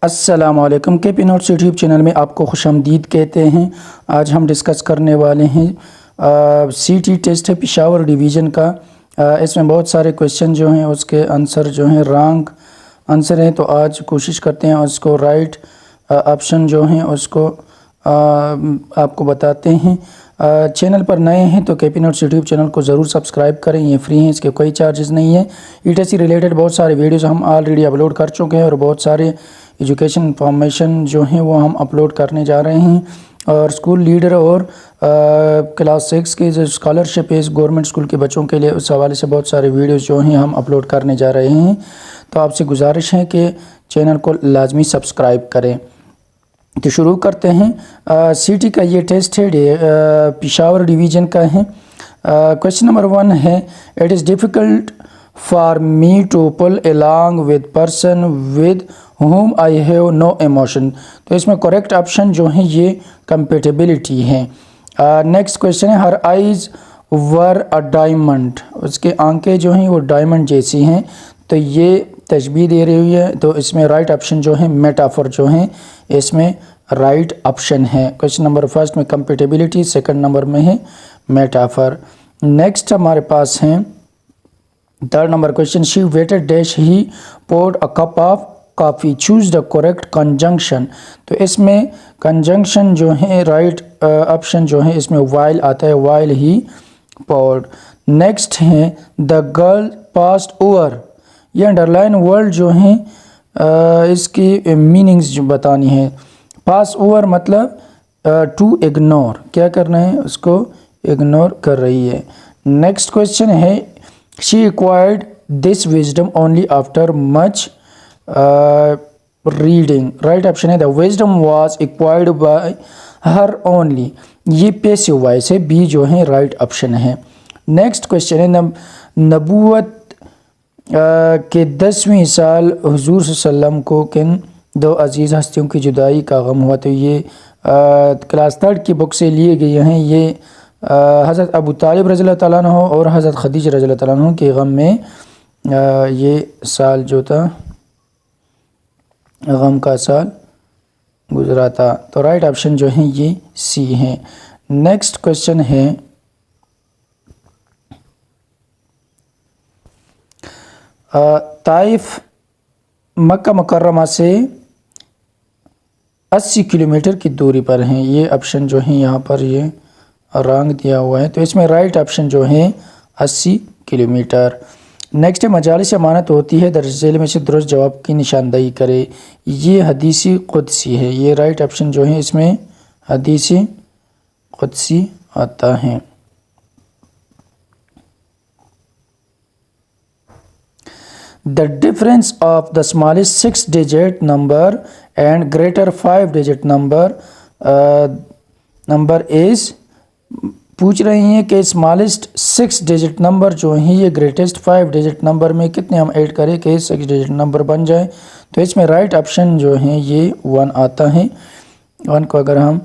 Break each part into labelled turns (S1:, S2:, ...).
S1: अस्सलामुअलैकुम के P notes YouTube channel में आपको खुशामदीद कहते हैं। आज हम डिस्कस करने वाले हैं सीटी टेस्ट है पेशावर डिवीज़न का। इसमें बहुत सारे क्वेश्चन जो हैं उसके आंसर जो हैं रॉन्ग आंसर हैं, तो आज कोशिश करते हैं उसको राइट ऑप्शन जो हैं उसको आपको बताते हैं। चैनल पर नए हैं तो के पी नोट्स यूट्यूब चैनल को ज़रूर सब्सक्राइब करें, ये फ्री है, इसके कोई चार्जेस नहीं है। ईटीसी रिलेटेड बहुत सारे वीडियोस हम ऑलरेडी अपलोड कर चुके हैं और बहुत सारे एजुकेशन इंफॉर्मेशन जो हैं वो हम अपलोड करने जा रहे हैं। और स्कूल लीडर और क्लास 6 की जो स्कॉलरशिप है गवर्नमेंट स्कूल के बच्चों के लिए, उस हवाले से बहुत सारे वीडियोस जो हैं हम अपलोड करने जा रहे हैं। तो आपसे गुजारिश है कि चैनल को लाजमी सब्सक्राइब करें। तो शुरू करते हैं। सीटी का ये टेस्ट है पेशावर डिवीज़न का है। क्वेश्चन नंबर 1 है, it is difficult for me to pull along with person with whom I have no emotion। तो इसमें करेक्ट ऑप्शन जो है ये कंपेटेबिलिटी है। नेक्स्ट क्वेश्चन है, हर आइज़ वर अ डायमंड, उसके आंखें जो हैं वो डायमंड जैसी हैं। तो ये तशबीह दे रही है, तो इसमें राइट ऑप्शन जो है मेटाफर जो है इसमें राइट ऑप्शन है। क्वेश्चन नंबर फर्स्ट में कंपेटेबिलिटी, सेकंड नंबर में है मेटाफर। नेक्स्ट हमारे पास है third number question, she waited dash he poured a cup of coffee, choose the correct conjunction. तो इसमें कंजंक्शन जो है राइट ऑप्शन जो है इसमें वाइल आता है, वाइल ही पोर्ड। नेक्स्ट है द गर्ल पास्ट ओवर, ये अंडरलाइन वर्ड जो है इसकी मीनिंग्स जो बतानी है। पास ओवर मतलब टू इग्नोर, क्या करना है उसको इग्नोर कर रही है। नेक्स्ट क्वेश्चन है, she acquired this wisdom only after much reading, right option है the wisdom was acquired by her only, ये पैसिव वॉइस है, बी जो है राइट ऑप्शन है। नेक्स्ट क्वेश्चन है, नबूवत के 10वीं साल हुजूर सल्लल्लाहु को किन दो अजीज़ हस्तियों की जुदाई का गम हुआ। तो ये क्लास 3 की बुक से लिए गए हैं। ये हज़रत अबू तालिब रज़ियल्लाहु ताला अन्हु और हज़रत खदीजा रज़ियल्लाहु ताला अन्हा के गम में ये साल जो था गम का साल गुजरा था। तो राइट ऑप्शन जो है ये सी है। नेक्स्ट क्वेश्चन है, ताइफ मक्का मुकर्रमा से 80 किलोमीटर की दूरी पर हैं। ये ऑप्शन जो है यहाँ पर ये रंग दिया हुआ है, तो इसमें राइट ऑप्शन जो है 80 किलोमीटर। नेक्स्ट है, मजालिस अमानत होती है, दर्जे में से दुरुस्त जवाब की निशानदही करे, ये हदीसी कुदसी है। ये राइट ऑप्शन जो है इसमें हदीसी कुदसी आता है। The difference of the smallest 6 digit number and greater 5 digit number is, पूछ रही हैं कि स्मॉलेस्ट 6 डिजिट नंबर जो है ये ग्रेटेस्ट 5 डिजिट नंबर में कितने हम ऐड करें कि 6 डिजिट नंबर बन जाए। तो इसमें राइट ऑप्शन जो है ये 1 आता है। 1 को अगर हम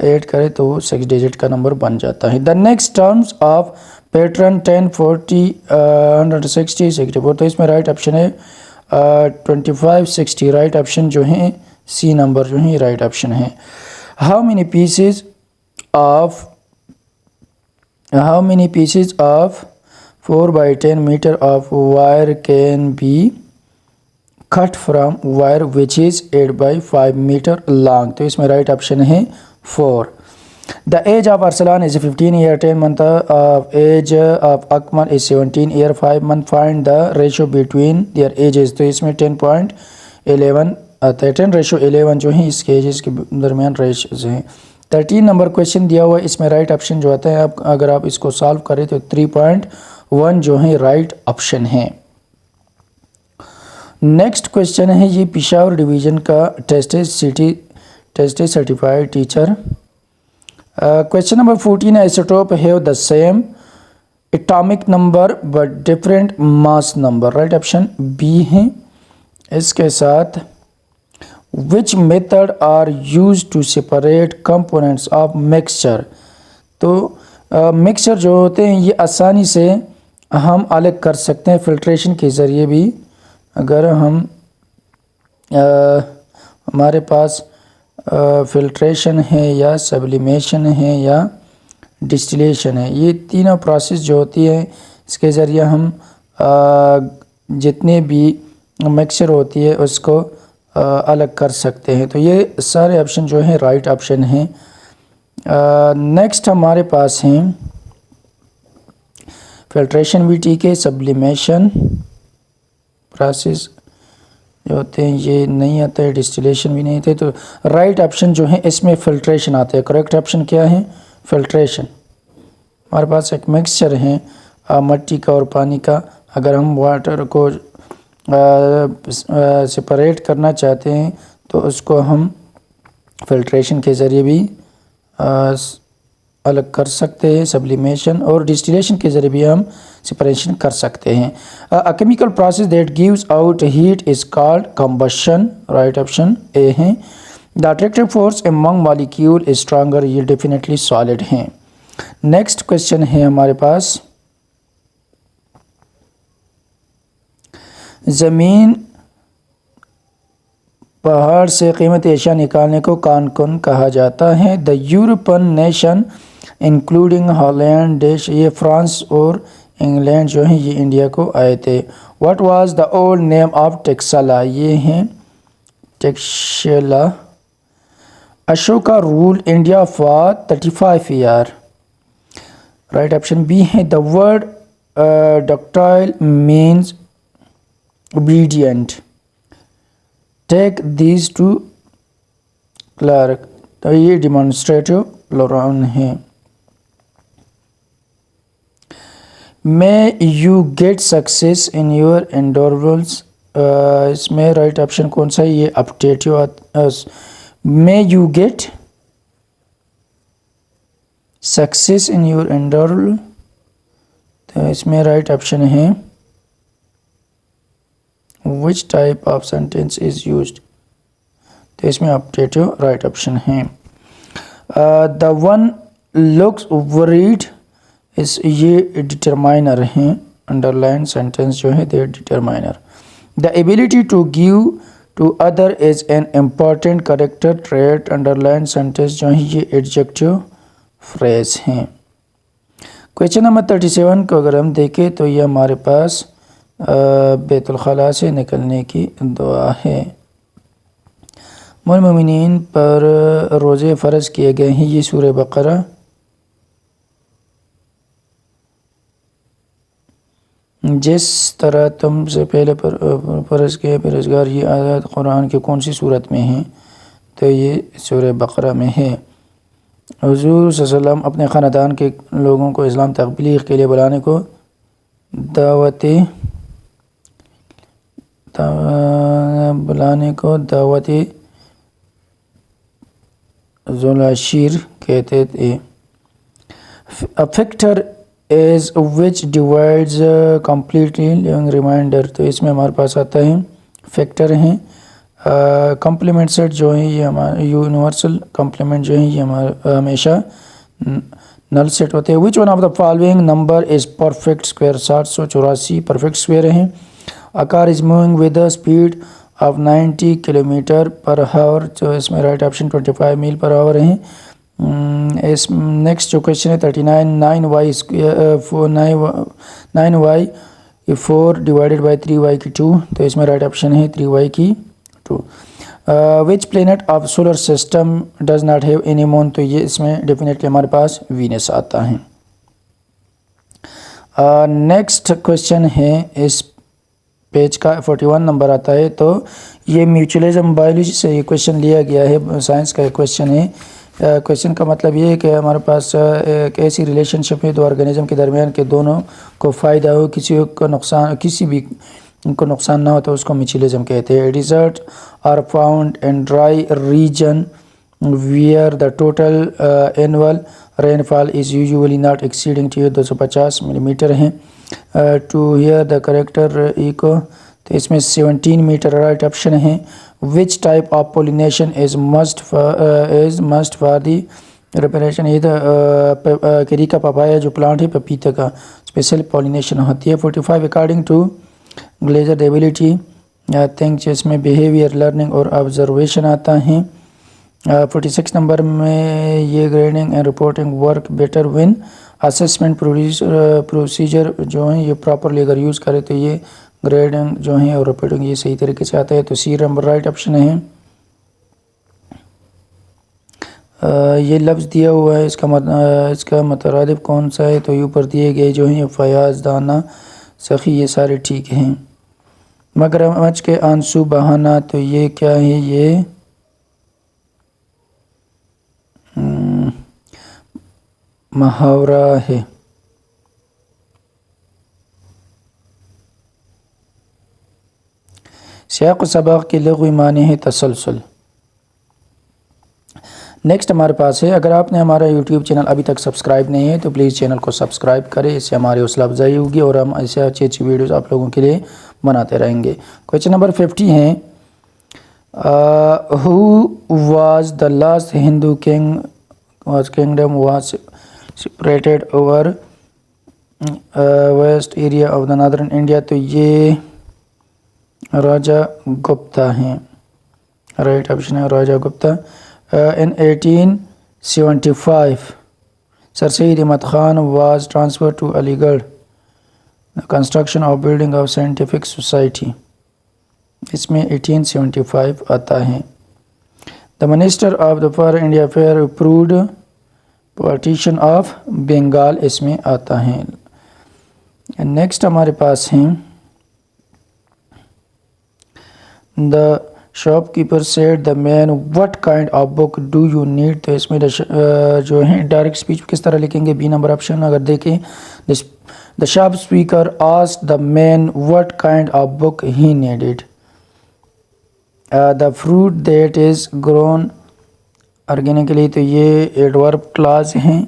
S1: ऐड करें तो 6 डिजिट का नंबर बन जाता है। The next terms of pattern 10, 40, 160, 64, तो इसमें राइट ऑप्शन है 25, 60, राइट ऑप्शन जो है सी नंबर जो है राइट ऑप्शन है। How many pieces of 4 by 10 meter of wire can be cut from wire which is 8 by 5 meter long। तो इसमें राइट ऑप्शन है 4। The age of Arsalan is 15 year 10 month, age of Akmal is 17 year 5 month, find the ratio between their ages। तो इसमें 10.11 आता है, 10:11 जो है इसके एजेस के दरमियान रेशियोज हैं। 13 नंबर क्वेश्चन दिया हुआ है, इसमें राइट ऑप्शन जो आता है आप अगर आप इसको सॉल्व करें तो 3.1 जो है राइट ऑप्शन है। नेक्स्ट क्वेश्चन है, ये पेशावर डिवीज़न का टेस्ट है, सिटी टेस्ट है, सर्टिफाइड टीचर। क्वेश्चन नंबर 14 है, isotope have the same atomic number but different mass number, right option B है। इसके साथ which method are use to separate components of mixture. तो मिक्सचर जो होते हैं ये आसानी से हम अलग कर सकते हैं फिल्ट्रेशन के ज़रिए भी। अगर हम हमारे पास फिल्ट्रेशन है या सब्लिमेशन है या डिस्टिलेशन है। ये तीनों प्रोसेस जो होती है इसके ज़रिए हम जितने भी मिक्सचर होती है उसको अलग कर सकते हैं। तो ये सारे ऑप्शन जो हैं राइट ऑप्शन हैं। नेक्स्ट हमारे पास हैं फिल्ट्रेशन भी ठीक है, सब्लिमेशन प्रोसेस जो होते हैं ये नहीं आता है, डिस्टिलेशन भी नहीं आता है। तो राइट ऑप्शन जो है इसमें फिल्ट्रेशन आता है। करेक्ट ऑप्शन क्या है? फिल्ट्रेशन। हमारे पास एक मिक्सचर है मिट्टी का और पानी का। अगर हम वाटर को सेपरेट करना चाहते हैं तो उसको हम फिल्ट्रेशन के ज़रिए भी अलग कर सकते हैं, सब्लिमेशन, और डिस्टिलेशन के ज़रिए भी हम सेपरेशन कर सकते हैं। A chemical process that gives out heat is called combustion. Right option A है। The attractive force among molecule is stronger, ये डेफिनेटली सॉलिड हैं। नेक्स्ट क्वेश्चन है हमारे पास, ज़मीन पहाड़ से कीमती एशिया निकालने को कौन कौन कहा जाता है? The European nation including Holland देश, ये फ्रांस और इंग्लैंड जो है ये इंडिया को आए थे। What was the old name of Taxila, ये हैं Taxila. Ashoka rule India for 35 year. Right option B है। The word ductile means obedient. Take these two clerk, तो ये डिमॉन्स्ट्रेटिव प्लूरल है। May you get success in your endeavors, इसमें right option कौन सा है? ये अपडेटिव। May you get success in your endeavor, तो इसमें राइट ऑप्शन है Which type of sentence is used, तो इसमें अपडेटिव राइट ऑप्शन है। The one looks worried, इस ये डिटरमाइनर हैं। अंडरलाइन सेंटेंस जो है दे determiner. The ability to give to other is an important character trait, underline sentence जो है ये एडजेक्टिव फ्रेज हैं। क्वेश्चन नंबर 37 को अगर हम देखें तो ये हमारे पास बैतुल खला से निकलने की दुआ है। मोमिनीन पर रोज़े फ़र्ज़ किए गए हैं, ये सूरह बकरा। जिस तरह तुमसे पहले फ़र्ज़ किए बेरोज़गार, ये आयत कुरान की कौन सी सूरत में है? तो ये सूरह बकरा में है। हुज़ूर सल्लल्लाहु अपने ख़ानदान के लोगों को इस्लाम तब्लीग के लिए बुलाने को दावत ज़ुलअशीर कहते थे। A factor is which divides completely living reminder, तो इसमें हमारे पास आता है फैक्टर हैं। कम्प्लीमेंट सेट जो है ये हमारे यूनिवर्सल कम्प्लीमेंट जो है ये हमारे हमेशा नल सेट होते हैं। Which one of the following number is perfect square, 784 perfect square हैं। A car is moving with a speed of 90 kilometre per hour, तो इसमें राइट ऑप्शन 25 मील पर आवर है। इस नेक्स्ट जो क्वेश्चन है 39, 9y 4 डिवाइडेड बाई 3y की 2, तो इसमें राइट ऑप्शन है 3y की 2। Which planet of solar system does not have any moon, तो ये इसमें डेफिनेटली हमारे पास वीनस आता है। नेक्स्ट क्वेश्चन है इस पेज का 41 नंबर आता है। तो ये म्यूचुअलिज्म बायोलॉजी से ये क्वेश्चन लिया गया है, साइंस का क्वेश्चन है। क्वेश्चन का मतलब ये है कि हमारे पास एक ऐसी रिलेशनशिप है दो ऑर्गेनिज्म के दरमियान के दोनों को फ़ायदा हो, किसी को नुकसान, किसी भी को नुकसान ना हो, तो उसको म्यूचुअलिज्म कहते हैं। Desert are found in dry region where the total annual rainfall is usually not exceeding to 250 millimetre हैं। To hear the character echo, तो इसमें 17 मीटर राइट ऑप्शन है। Which type of pollination is must for the reparation, ये केरी का papaya जो plant है पपीते का स्पेशल पोलिनेशन होती है। 45 according to Glaser the ability think जिसमें बिहेवियर, लर्निंग और ऑब्जर्वेशन आता है। 46 नंबर में ये grading and reporting work better when assessment procedure जो है ये प्रॉपरली अगर यूज़ करें तो ये ग्रेडिंग जो है और रिपोर्टिंग ये सही तरीके से आता है। तो सी नंबर राइट ऑप्शन है। ये लफ्ज़ दिया हुआ है, इसका मुतरादिफ कौन सा है? तो ऊपर दिए गए जो हैं फयाज, दाना, सखी, ये सारे ठीक हैं। मगरमच्छ के आंसू बहाना, तो ये क्या है? ये मुहावरा है। सियाक़ सबक़ के लग़वी माने है तसलसल। नेक्स्ट हमारे पास है, अगर आपने हमारा यूट्यूब चैनल अभी तक सब्सक्राइब नहीं है तो प्लीज़ चैनल को सब्सक्राइब करें, इससे हमारी हौसला अफजाई होगी और हम ऐसे अच्छी अच्छी वीडियोस आप लोगों के लिए बनाते रहेंगे। क्वेश्चन नंबर 50 है, who was the last Hindu kingdom was separated over west area of the northern India? तो ये राजा गुप्ता हैं, राइट ऑप्शन है राजा Gupta. In 1875, Sir Syed Ahmad Khan was transferred to Aligarh. The construction of building of scientific society, इसमें 1875 आता है। The Minister of the Foreign India Affair approved partition of Bengal, इसमें आता है। नेक्स्ट हमारे पास हैं, The shopkeeper said the man what kind of book do you need? तो इसमें जो है डायरेक्ट स्पीच किस तरह लिखेंगे? बी नंबर ऑप्शन अगर देखें, the shop speaker asked the man what kind of book he needed. The fruit that is grown organically, तो ये एडवर्ब क्लॉज हैं।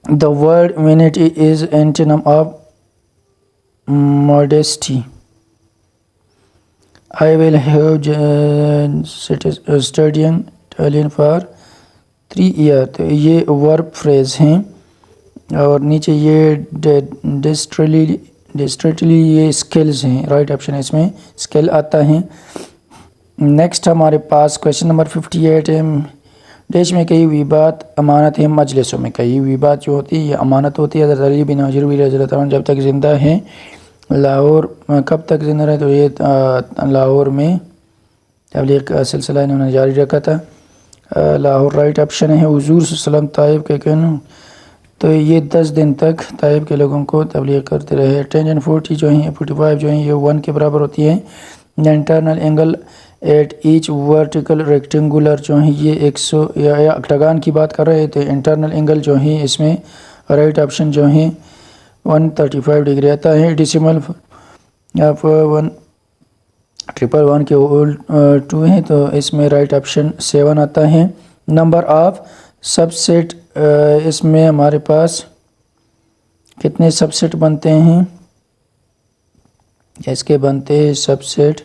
S1: The word humanity is antonym of modesty. I will have studying Italian for 3 years, तो ये verb phrase हैं। और नीचे ये डिस्ट्रिक्टली ये स्किल्स हैं, राइट ऑप्शन है इसमें स्किल आता है। नेक्स्ट हमारे पास क्वेश्चन नंबर 58 है, देश में कई हुई बात अमानत है, मजलिसों में कई हुई बात जो होती है ये अमानत होती है। हज़रत अली बिन हजर जब तक ज़िंदा है, लाहौर कब तक ज़िंदा रहे? तो ये लाहौर में तबलीग का सिलसिला इन्होंने जारी रखा था। लाहौर राइट ऑप्शन है। हुजूर सल्लल्लाहु ताइब के कहने, तो ये 10 दिन तक ताइब के लोगों को तबलीग करते रहे। टेंजेंट 40 जो है 45 जो है ये 1 के बराबर होती है। Internal angle at each vertical rectangular जो है ये 100 या अक्टागान की बात कर रहे थे। इंटरनल एंगल जो है इसमें राइट ऑप्शन जो है 135 डिग्री आता है। डेसिमल आप 1 के होल 2 है, तो इसमें राइट ऑप्शन 7 आता है। नंबर ऑफ सबसेट, इसमें हमारे पास कितने सबसेट बनते हैं? इसके बनते हैं सबसेट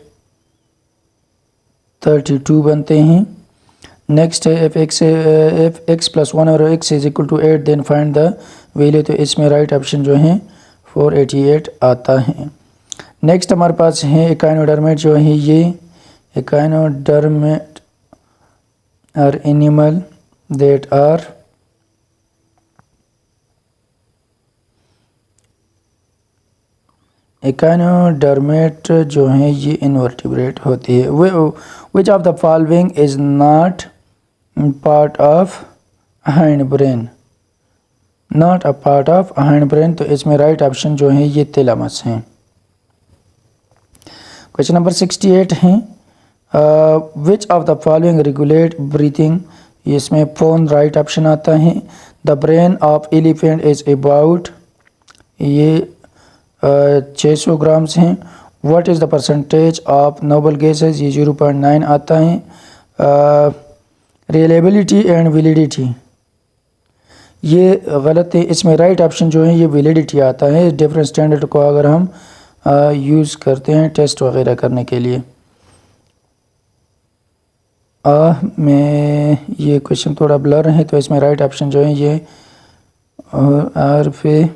S1: 32 बनते हैं। नेक्स्ट है एफ एक्स प्लस 1 और X is equal to 8 then find the value, तो इसमें राइट ऑप्शन जो है 488 आता है। नेक्स्ट हमारे पास है इकाइनोडर्मेट जो है ये इकाइनोडर्मेट आर एनिमल दैट आर इकाइनोडर्मेट जो है ये इनवर्टिब्रेट होती है। Which of the following is not part of hind brain? Not a part of hind brain, तो इसमें राइट ऑप्शन जो है ये थैलेमस हैं। क्वेश्चन नंबर 68 है, which of the following regulate breathing? इसमें फोन राइट ऑप्शन आता है। The brain of elephant is about, ये 600 ग्राम्स हैं। What is the percentage of noble gases? ये 0.9 आता है। रिलेबिलिटी एंड वैलिडिटी, ये गलत है, इसमें राइट ऑप्शन जो है ये वैलिडिटी आता है। डिफरेंट स्टैंडर्ड को अगर हम यूज़ करते हैं टेस्ट वगैरह करने के लिए। में ये क्वेश्चन थोड़ा ब्लर है, तो इसमें राइट ऑप्शन जो है ये आर पे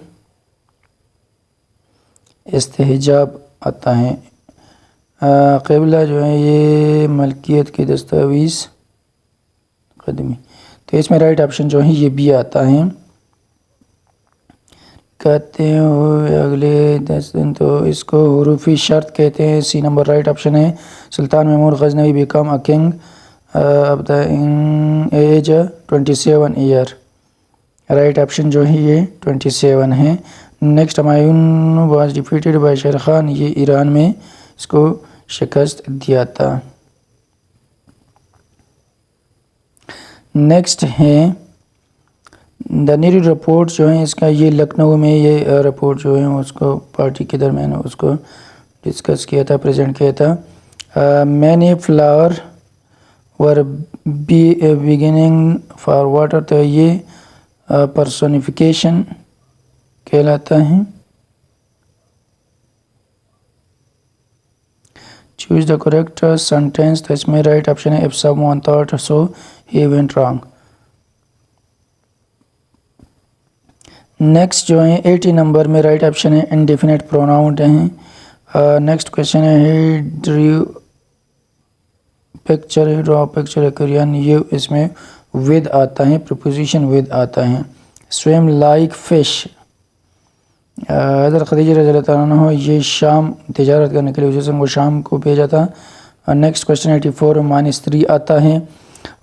S1: इस्तेहजाब आता है। क़िबला जो है ये मलकियत के दस्तावेज़ कदमी, तो इसमें राइट ऑप्शन जो है ये भी आता है। कहते हुए अगले 10 दिन, तो इसको हुरूफी शर्त कहते हैं। सी नंबर राइट ऑप्शन है। Sultan Mahmud Ghaznavi become a king of the age 27 year, right option जो है ये 27 है। Next Humayun was defeated by Sher Khan, ये ईरान में इसको शिकस्त दिया था। नेक्स्ट है द नीरी रिपोर्ट जो है इसका, ये लखनऊ में ये रिपोर्ट जो है उसको पार्टी के दरमियान उसको डिस्कस किया था, प्रेजेंट किया था। Many flower were beginning for water, तो ये पर्सोनिफिकेशन कहलाता है। चूज द करेक्ट सेंटेंस, तो इसमें राइट ऑप्शन है if someone thought so he went wrong. Next जो है 80 नंबर में राइट ऑप्शन है इंडेफिनिट प्रोनाउन हैं। नेक्स्ट क्वेश्चन है Drew picture, draw picture Korean, ये इसमें विद आता है, प्रीपोजिशन विद आता है। स्विम लाइक फिश, हज़रत खदीजा रज़ियल्लाहु अन्हा हो, ये शाम तिजारत करने के लिए वजह से वो शाम को भेजा था। नेक्स्ट क्वेश्चन 84 -3 आता है।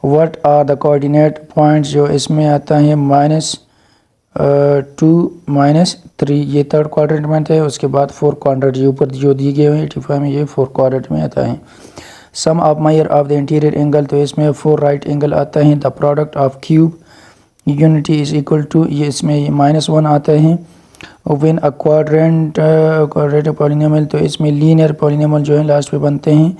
S1: What are the coordinate points, जो इसमें आता है -2 -3, ये थर्ड क्वाड्रेंट में है। उसके बाद 4 क्वाड्रेंट ये ऊपर जो दिए गए हैं 85 में, ये 4 क्वाड्रेंट में आता है। Sum of measure of the interior angle, तो इसमें 4 राइट एंगल आता है। The product of cube unity is equal to, ये इसमें -1 आता है। व्हेन अ क्वाड्रेटिक पॉलिनोमियल, तो इसमें लीनियर पॉलिनोमियल जो है लास्ट पे बनते हैं।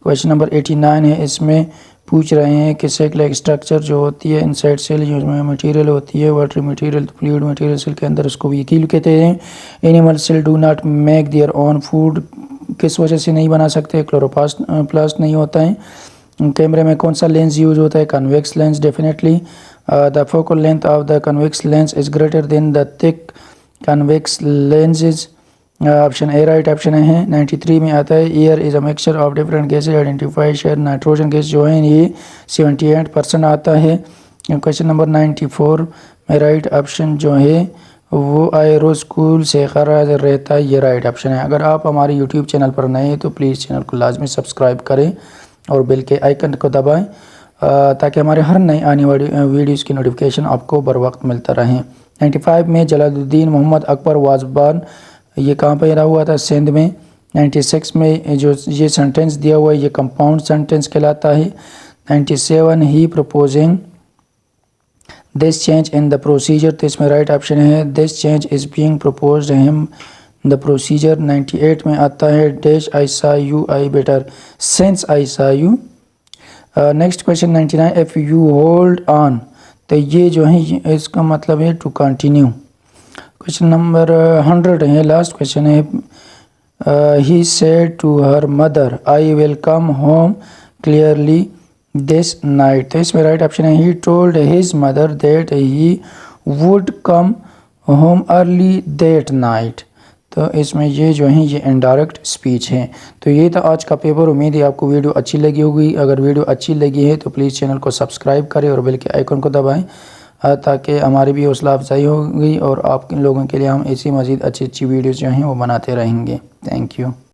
S1: क्वेश्चन नंबर 89 है, इसमें पूछ रहे हैं कि सेल स्ट्रक्चर जो होती है इनसाइड सेल, जिसमें मटेरियल होती है water material, fluid material cell के अंदर, उसको वैक्यूल कहते हैं। Animal cell do not make their own food, किस वजह से नहीं बना सकते, क्लोरोप्लास्ट नहीं होता है। कैमरे में कौन सा लेंस यूज होता है, convex lens definitely. The focal length of the convex lens is greater than the thick convex lenses, option A right option है। 93 में आता है air is a mixture of different gases identify share, nitrogen gas जो है ये 78% आता है। Question number 94 में राइट ऑप्शन जो है वो एरोस्कूल से खराज रहता है, ये राइट ऑप्शन है। अगर आप हमारे यूट्यूब चैनल पर नए हैं तो प्लीज़ चैनल को लाजमी सब्सक्राइब करें और बेल के आइकन को दबाएं ताकि हमारे हर नई आने वाली वीडियोज़ की नोटिफिकेशन आपको बर वक्त मिलता रहे। 95 में जलालुद्दीन मोहम्मद अकबर वाजबान, ये कहाँ पर रहा हुआ था, सिंध में। 96 में जो ये सेंटेंस दिया हुआ है ये कंपाउंड सेंटेंस कहलाता है। 97 he proposing this change in the procedure, तो इसमें राइट ऑप्शन है this change is being proposed him the procedure. 98 में आता है dash I saw you I better since I saw you. Next question 99 if you hold on, तो ये जो है इसका मतलब है टू कंटिन्यू। क्वेश्चन नंबर 100 है, लास्ट क्वेश्चन है। He said to her mother I will come home clearly this night, तो इसमें राइट ऑप्शन है he told his mother that he would come home early that night, तो इसमें ये जो है ये इनडायरेक्ट स्पीच है। तो ये था आज का पेपर। उम्मीद है आपको वीडियो अच्छी लगी होगी। अगर वीडियो अच्छी लगी है तो प्लीज़ चैनल को सब्सक्राइब करें और बेल के आइकन को दबाएं ताकि हमारी भी हौसला अफजाई होगी और आप लोगों के लिए हम ऐसी मज़ीद अच्छी वीडियोज़ जो हैं वो बनाते रहेंगे। Thank you.